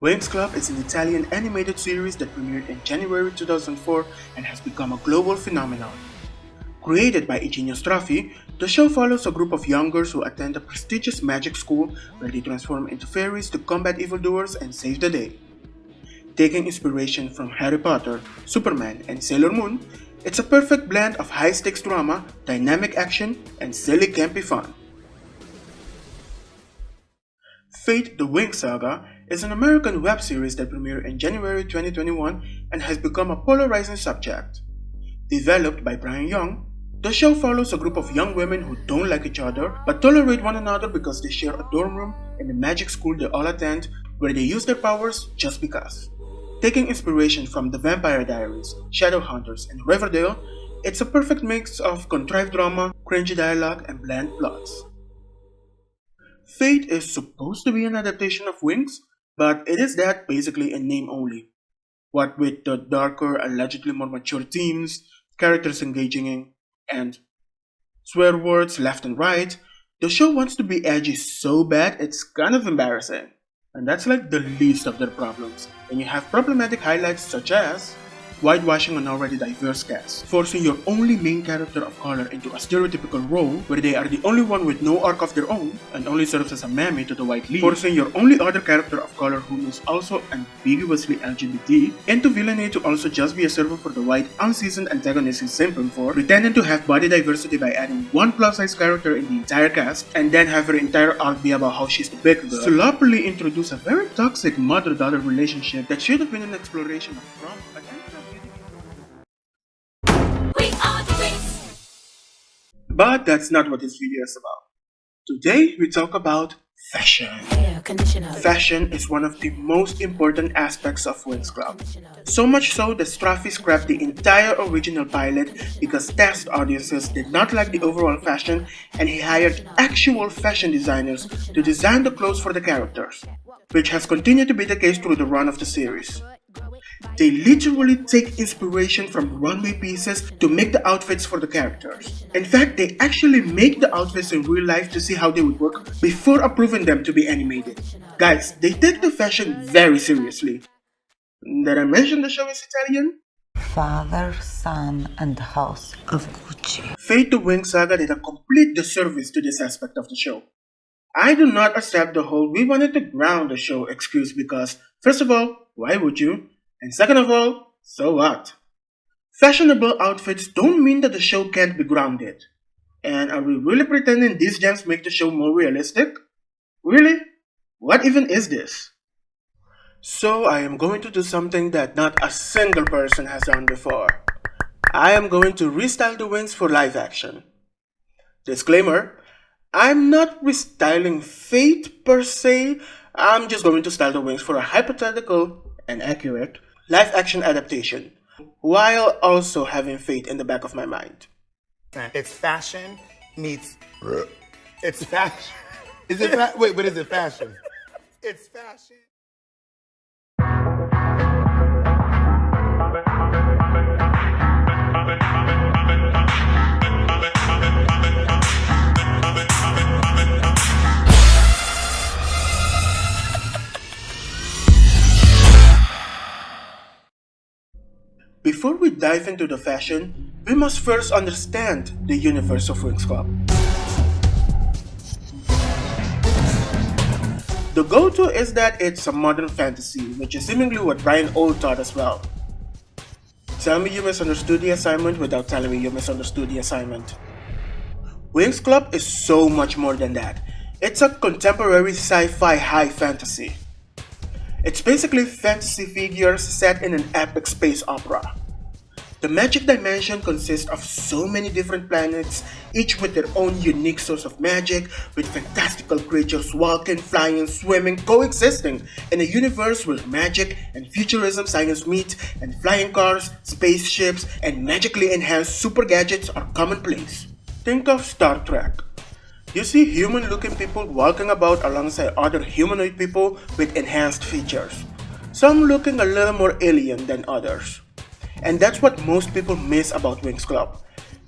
Winx Club is an Italian animated series that premiered in January 2004 and has become a global phenomenon. Created by Eugenio Straffi, the show follows a group of young girls who attend a prestigious magic school where they transform into fairies to combat evildoers and save the day. Taking inspiration from Harry Potter, Superman, and Sailor Moon, it's a perfect blend of high-stakes drama, dynamic action, and silly campy fun. Fate: The Winx Saga is an American web series that premiered in January 2021 and has become a polarizing subject. Developed by Brian Young, the show follows a group of young women who don't like each other but tolerate one another because they share a dorm room in the magic school they all attend, where they use their powers just because. Taking inspiration from The Vampire Diaries, Shadowhunters, and Riverdale, it's a perfect mix of contrived drama, cringy dialogue, and bland plots. Fate is supposed to be an adaptation of Winx, but it is that basically in name only. What with the darker, allegedly more mature themes, characters engaging in, and swear words left and right, the show wants to be edgy so bad it's kind of embarrassing. And that's like the least of their problems. And you have problematic highlights such as whitewashing an already diverse cast, forcing your only main character of color into a stereotypical role where they are the only one with no arc of their own and only serves as a mammy to the white lead, forcing your only other character of color who is also ambiguously LGBT into villainy to also just be a servant for the white unseasoned antagonist he's simping for, pretending to have body diversity by adding one plus-size character in the entire cast, and then have her entire arc be about how she's the big girl, sloppily introduce a very toxic mother-daughter relationship that should have been an exploration of trauma, but But that's not what this video is about. Today we talk about fashion. Fashion is one of the most important aspects of Winx Club. So much so that Straffi scrapped the entire original pilot because test audiences did not like the overall fashion, and he hired actual fashion designers to design the clothes for the characters, which has continued to be the case through the run of the series. They literally take inspiration from runway pieces to make the outfits for the characters. In fact, they actually make the outfits in real life to see how they would work before approving them to be animated. Guys, they take the fashion very seriously. Did I mention the show is Italian? Father, Son, and House of Gucci. Fate: The Winx Saga did a complete disservice to this aspect of the show. I do not accept the whole "we wanted to ground the show" excuse because, first of all, why would you? And second of all, so what? Fashionable outfits don't mean that the show can't be grounded. And are we really pretending these gems make the show more realistic? Really? What even is this? So I am going to do something that not a single person has done before. I am going to restyle the Winx for live action. Disclaimer, I'm not restyling Fate per se, I'm just going to style the Winx for a hypothetical and accurate live-action adaptation, while also having Fate in the back of my mind. It's fashion meets... It's fashion. Is it wait, but is it fashion? It's fashion. Before we dive into the fashion, we must first understand the universe of Winx Club. The go-to is that it's a modern fantasy, which is seemingly what Brian O taught as well. Tell me you misunderstood the assignment without telling me you misunderstood the assignment. Winx Club is so much more than that. It's a contemporary sci-fi high fantasy. It's basically fantasy figures set in an epic space opera. The magic dimension consists of so many different planets, each with their own unique source of magic, with fantastical creatures walking, flying, swimming, coexisting in a universe where magic and futurism science meet, and flying cars, spaceships, and magically enhanced super gadgets are commonplace. Think of Star Trek. You see human-looking people walking about alongside other humanoid people with enhanced features, some looking a little more alien than others. And that's what most people miss about Winx Club.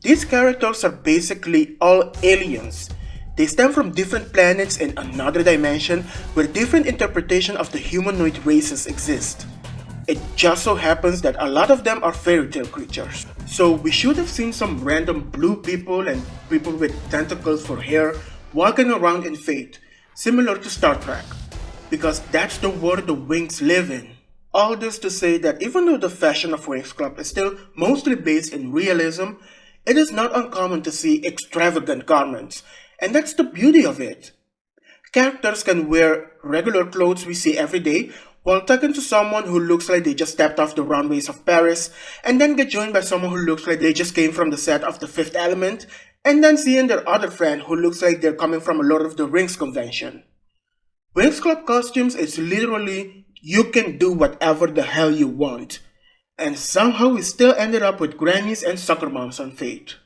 These characters are basically all aliens. They stem from different planets in another dimension where different interpretations of the humanoid races exist. It just so happens that a lot of them are fairy tale creatures. So we should have seen some random blue people and people with tentacles for hair walking around in Fate, similar to Star Trek, because that's the world the Winx live in. All this to say that even though the fashion of Winx Club is still mostly based in realism, it is not uncommon to see extravagant garments, and that's the beauty of it. Characters can wear regular clothes we see every day while talking to someone who looks like they just stepped off the runways of Paris, and then get joined by someone who looks like they just came from the set of The Fifth Element, and then seeing their other friend who looks like they're coming from a Lord of the Rings convention. Winx Club costumes is literally you can do whatever the hell you want, and somehow we still ended up with grannies and soccer moms on Fate.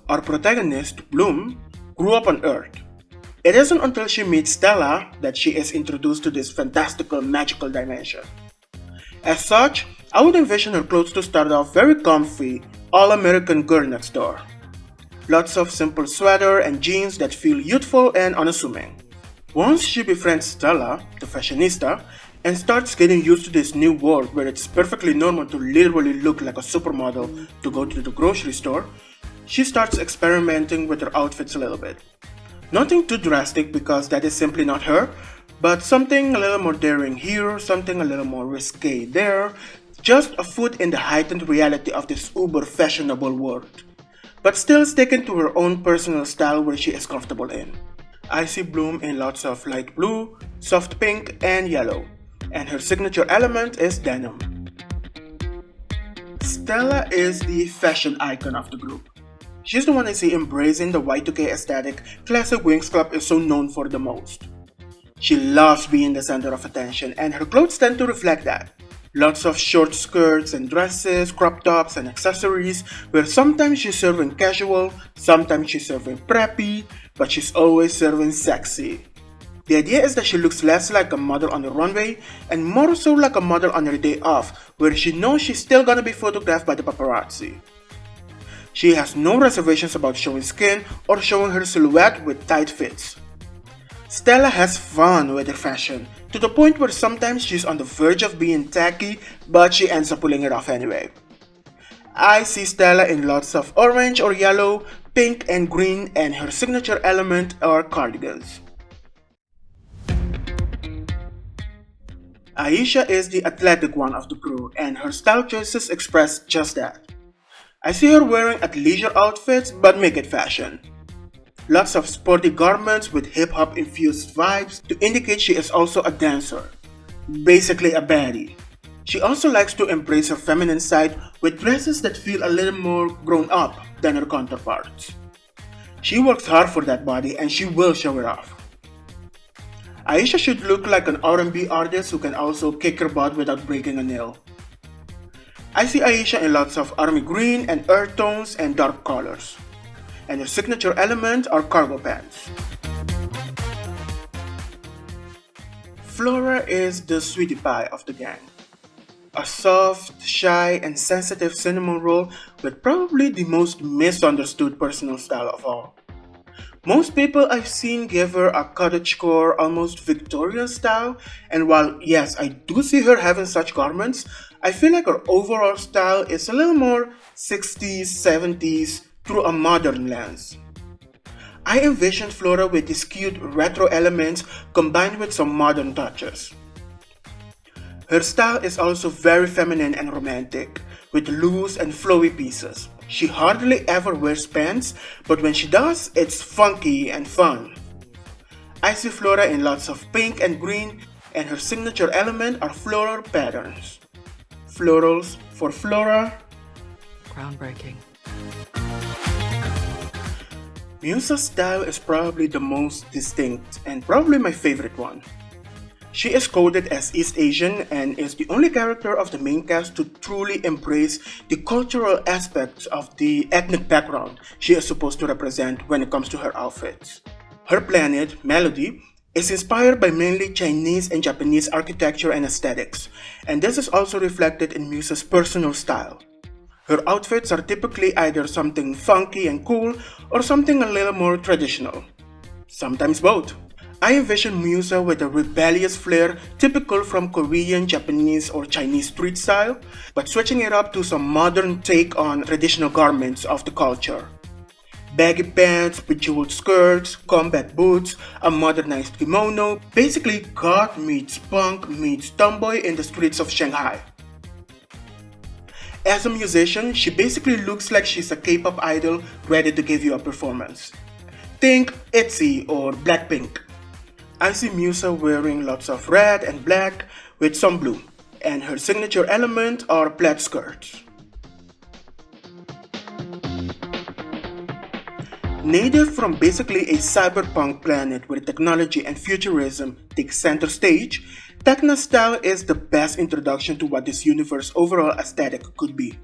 Our protagonist, Bloom, grew up on Earth. It isn't until she meets Stella that she is introduced to this fantastical, magical dimension. As such, I would envision her clothes to start off very comfy, all-American girl next door. Lots of simple sweater and jeans that feel youthful and unassuming. Once she befriends Stella, the fashionista, and starts getting used to this new world where it's perfectly normal to literally look like a supermodel to go to the grocery store, she starts experimenting with her outfits a little bit. Nothing too drastic because that is simply not her, but something a little more daring here, something a little more risque there, just a foot in the heightened reality of this uber fashionable world, but still sticking to her own personal style where she is comfortable in. I see Bloom in lots of light blue, soft pink, and yellow, and her signature element is denim. Stella is the fashion icon of the group. She's the one I see embracing the Y2K aesthetic classic Winx Club is so known for the most. She loves being the center of attention, and her clothes tend to reflect that. Lots of short skirts and dresses, crop tops and accessories, where sometimes she's serving casual, sometimes she's serving preppy, but she's always serving sexy. The idea is that she looks less like a model on the runway and more so like a model on her day off, where she knows she's still gonna be photographed by the paparazzi. She has no reservations about showing skin or showing her silhouette with tight fits. Stella has fun with her fashion, to the point where sometimes she's on the verge of being tacky, but she ends up pulling it off anyway. I see Stella in lots of orange or yellow, pink and green, and her signature element are cardigans. AISHA is the athletic one of the crew, and her style choices express just that. I see her wearing athleisure outfits but make it fashion. Lots of sporty garments with hip-hop infused vibes to indicate she is also a dancer. Basically a baddie. She also likes to embrace her feminine side with dresses that feel a little more grown up than her counterparts. She works hard for that body and she will show it off. AISHA should look like an R&B artist who can also kick her butt without breaking a nail. I see AISHA in lots of army green and earth tones and dark colors. And her signature element are cargo pants. FLORA is the sweetie pie of the gang. A soft, shy, and sensitive cinnamon roll with probably the most misunderstood personal style of all. Most people I've seen give her a cottagecore, almost Victorian style, and while yes, I do see her having such garments, I feel like her overall style is a little more 60s, 70s through a modern lens. I envisioned FLORA with these cute retro elements combined with some modern touches. Her style is also very feminine and romantic, with loose and flowy pieces. She hardly ever wears pants, but when she does, it's funky and fun. I see FLORA in lots of pink and green, and her signature element are floral patterns. Florals for FLORA. Groundbreaking. MUSA's style is probably the most distinct and probably my favorite one. She is coded as East Asian and is the only character of the main cast to truly embrace the cultural aspects of the ethnic background she is supposed to represent when it comes to her outfits. Her planet, Melody, is inspired by mainly Chinese and Japanese architecture and aesthetics, and this is also reflected in MUSA's personal style. Her outfits are typically either something funky and cool or something a little more traditional. Sometimes both. I envision MUSA with a rebellious flair typical from Korean, Japanese, or Chinese street style, but switching it up to some modern take on traditional garments of the culture. Baggy pants, bejeweled skirts, combat boots, a modernized kimono, basically goth meets punk meets tomboy in the streets of Shanghai. As a musician, she basically looks like she's a K-pop idol ready to give you a performance. Think ITZY or Blackpink. I see MUSA wearing lots of red and black with some blue, and her signature element are plaid skirts. Native from basically a cyberpunk planet where technology and futurism take center stage, TECNA style is the best introduction to what this universe's overall aesthetic could be.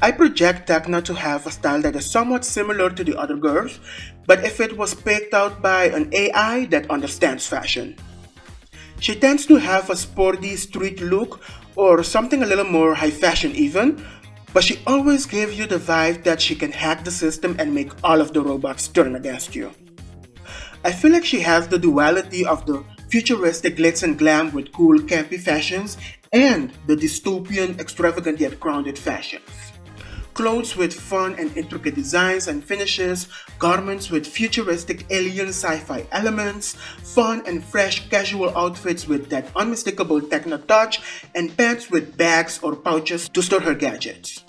I project TECNA to have a style that is somewhat similar to the other girls, but if it was picked out by an AI that understands fashion. She tends to have a sporty street look or something a little more high fashion even, but she always gives you the vibe that she can hack the system and make all of the robots turn against you. I feel like she has the duality of the futuristic glitz and glam with cool campy fashions and the dystopian extravagant yet grounded fashions. Clothes with fun and intricate designs and finishes, garments with futuristic alien sci-fi elements, fun and fresh casual outfits with that unmistakable techno touch, and pants with bags or pouches to store her gadgets.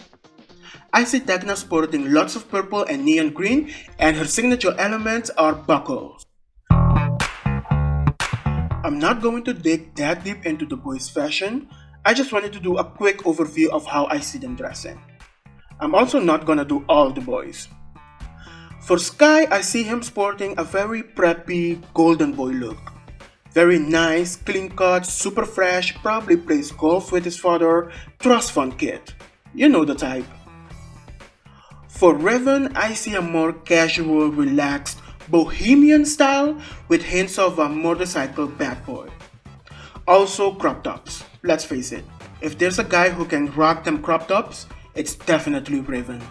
I see TECNA sporting lots of purple and neon green, and her signature elements are buckles. I'm not going to dig that deep into the boys' fashion, I just wanted to do a quick overview of how I see them dressing. I'm also not gonna do all the boys. For Sky, I see him sporting a very preppy golden boy look. Very nice, clean cut, super fresh, probably plays golf with his father, trust fund kid. You know the type. For Revan, I see a more casual, relaxed, bohemian style with hints of a motorcycle bad boy. Also crop tops, let's face it. If there's a guy who can rock them crop tops, it's definitely Raven.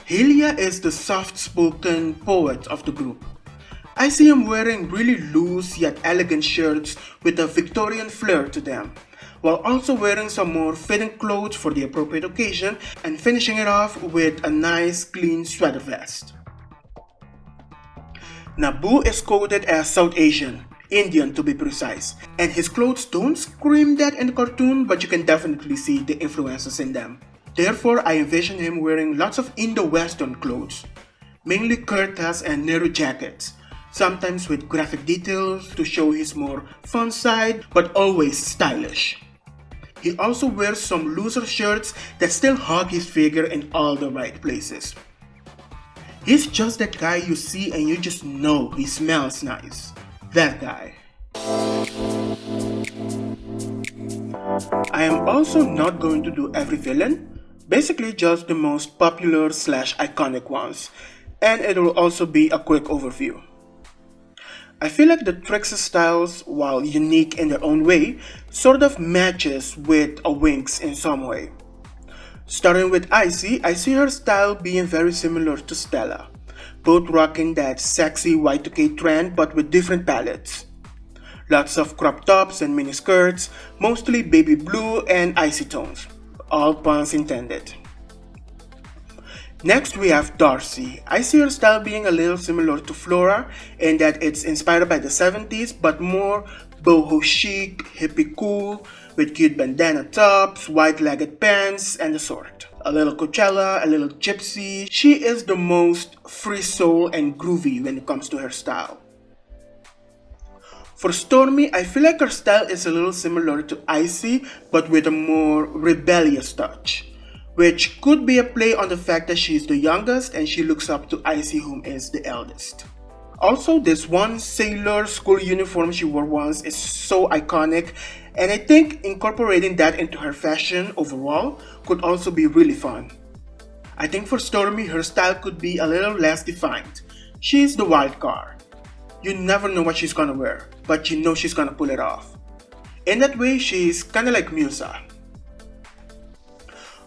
Helia is the soft-spoken poet of the group. I see him wearing really loose yet elegant shirts with a Victorian flair to them, while also wearing some more fitting clothes for the appropriate occasion and finishing it off with a nice clean sweater vest. Naboo is coded as South Asian, Indian to be precise, and his clothes don't scream that in the cartoon, but you can definitely see the influences in them. Therefore, I envision him wearing lots of Indo-Western clothes, mainly kurtas and Nehru jackets, sometimes with graphic details to show his more fun side, but always stylish. He also wears some looser shirts that still hug his figure in all the right places. He's just that guy you see and you just know he smells nice. That guy. I am also not going to do every villain, basically just the most popular / iconic ones, and it will also be a quick overview. I feel like the Trixie styles, while unique in their own way, sort of matches with a Winx in some way. Starting with Icy, I see her style being very similar to Stella, both rocking that sexy Y2K trend but with different palettes. Lots of crop tops and mini skirts, mostly baby blue and icy tones, all puns intended. Next we have Darcy. I see her style being a little similar to Flora in that it's inspired by the 70s but more boho chic, hippie cool, with cute bandana tops, wide-legged pants, and the sort. A little Coachella, a little gypsy. She is the most free soul and groovy when it comes to her style. For Stormy, I feel like her style is a little similar to Icy but with a more rebellious touch, which could be a play on the fact that she's the youngest and she looks up to Icy, whom is the eldest. Also, this one sailor school uniform she wore once is so iconic, and I think incorporating that into her fashion overall could also be really fun. I think for Stormy, her style could be a little less defined. She's the wild card. You never know what she's gonna wear, but you know she's gonna pull it off. In that way, she's kinda like MUSA.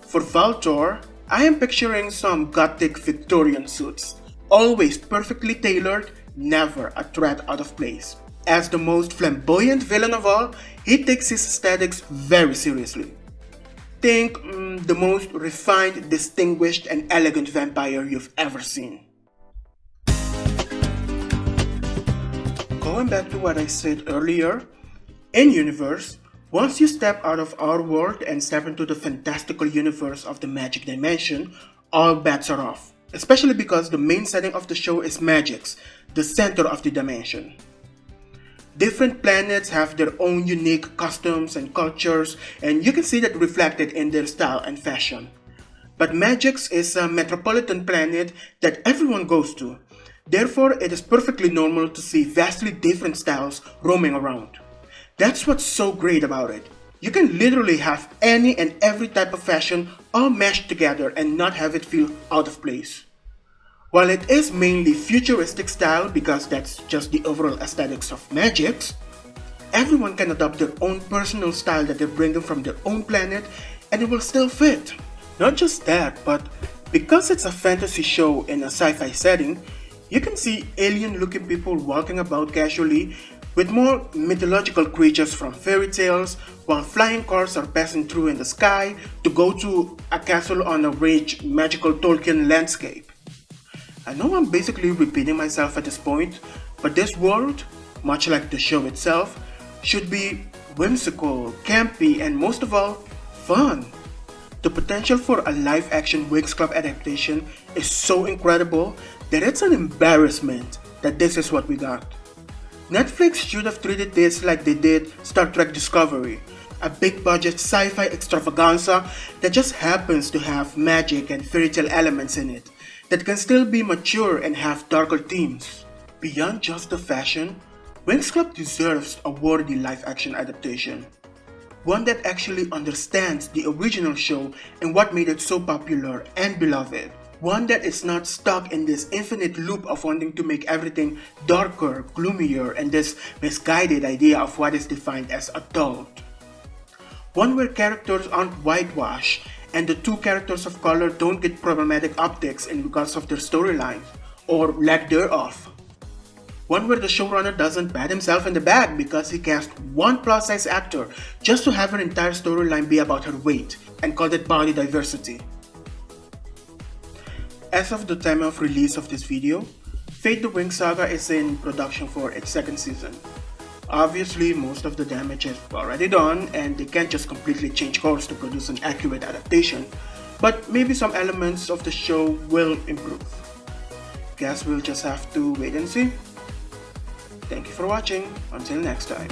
For Valtor, I am picturing some gothic Victorian suits, always perfectly tailored, never a threat out of place. As the most flamboyant villain of all, he takes his aesthetics very seriously. Think the most refined, distinguished, and elegant vampire you've ever seen. Going back to what I said earlier, in universe, once you step out of our world and step into the fantastical universe of the magic dimension, all bets are off. Especially because the main setting of the show is Magix, the center of the dimension. Different planets have their own unique customs and cultures, and you can see that reflected in their style and fashion. But Magix is a metropolitan planet that everyone goes to. Therefore, it is perfectly normal to see vastly different styles roaming around. That's what's so great about it. You can literally have any and every type of fashion all meshed together and not have it feel out of place. While it is mainly futuristic style because that's just the overall aesthetics of Magix, everyone can adopt their own personal style that they bring from their own planet and it will still fit. Not just that, but because it's a fantasy show in a sci-fi setting, you can see alien-looking people walking about casually with more mythological creatures from fairy tales, while flying cars are passing through in the sky to go to a castle on a rich, magical Tolkien landscape. I know I'm basically repeating myself at this point, but this world, much like the show itself, should be whimsical, campy, and most of all, fun. The potential for a live-action Winx Club adaptation is so incredible that it's an embarrassment that this is what we got. Netflix should have treated this like they did Star Trek Discovery, a big-budget sci-fi extravaganza that just happens to have magic and fairy tale elements in it, that can still be mature and have darker themes. Beyond just the fashion, Winx Club deserves a worthy live-action adaptation. One that actually understands the original show and what made it so popular and beloved. One that is not stuck in this infinite loop of wanting to make everything darker, gloomier, and this misguided idea of what is defined as adult. One where characters aren't whitewashed and the two characters of color don't get problematic optics in regards of their storylines, or lack thereof. One where the showrunner doesn't pat himself in the back because he cast one plus-size actor just to have her entire storyline be about her weight, and called it body diversity. As of the time of release of this video, Fate the Winx Saga is in production for its second season. Obviously, most of the damage is already done and they can't just completely change course to produce an accurate adaptation, but maybe some elements of the show will improve. Guess we'll just have to wait and see. Thank you for watching. Until next time.